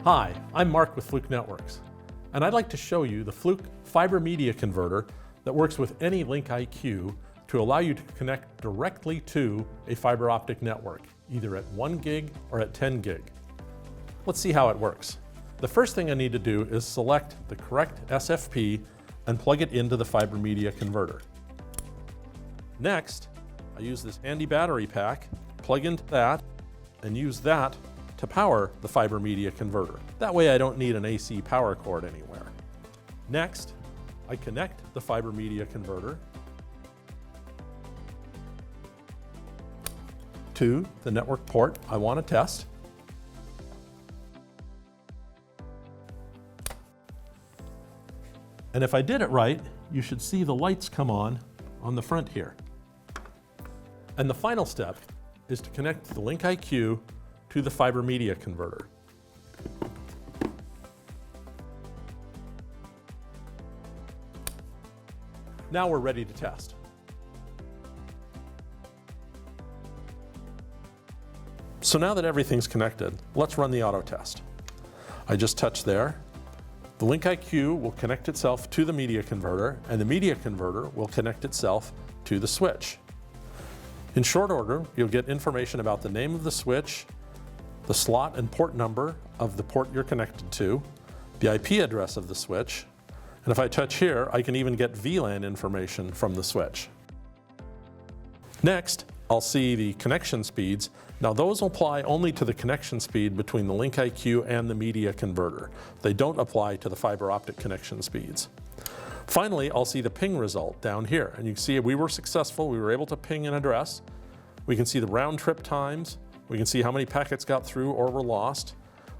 Hi, I'm Mark with Fluke Networks, and I'd like to show you the Fluke fiber media converter that works with any LinkIQ to allow you to connect directly to a fiber optic network, either at 1 gig or at 10 gig. Let's see how it works. The first thing I need to do is select the correct SFP and plug it into the fiber media converter. Next, I use this handy battery pack, plug into that, and use that to power the fiber media converter. That way I don't need an AC power cord anywhere. Next, I connect the fiber media converter to the network port I want to test. And if I did it right, you should see the lights come on the front here. And the final step is to connect the LinkIQ to the fiber media converter. Now we're ready to test. So now that everything's connected, let's run the auto test. I just touched there. The LinkIQ will connect itself to the media converter, and the media converter will connect itself to the switch. In short order, you'll get information about the name of the switch, the slot and port number of the port you're connected to, the IP address of the switch, and if I touch here, I can even get VLAN information from the switch. Next, I'll see the connection speeds. Now those apply only to the connection speed between the LinkIQ and the media converter. They don't apply to the fiber optic connection speeds. Finally, I'll see the ping result down here, and you can see we were successful. We were able to ping an address. We can see the round trip times. We can see how many packets got through or were lost.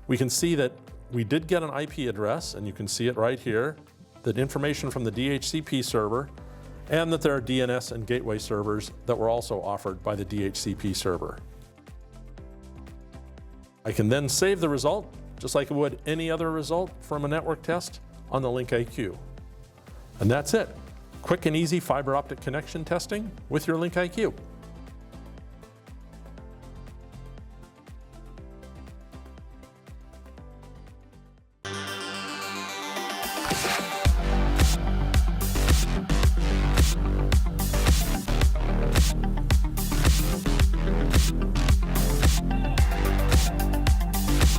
We can see that we did get an IP address, and you can see it right here, that information from the DHCP server, and that there are DNS and gateway servers that were also offered by the DHCP server. I can then save the result, just like I would any other result from a network test, on the LinkIQ. And that's it. Quick and easy fiber optic connection testing with your LinkIQ.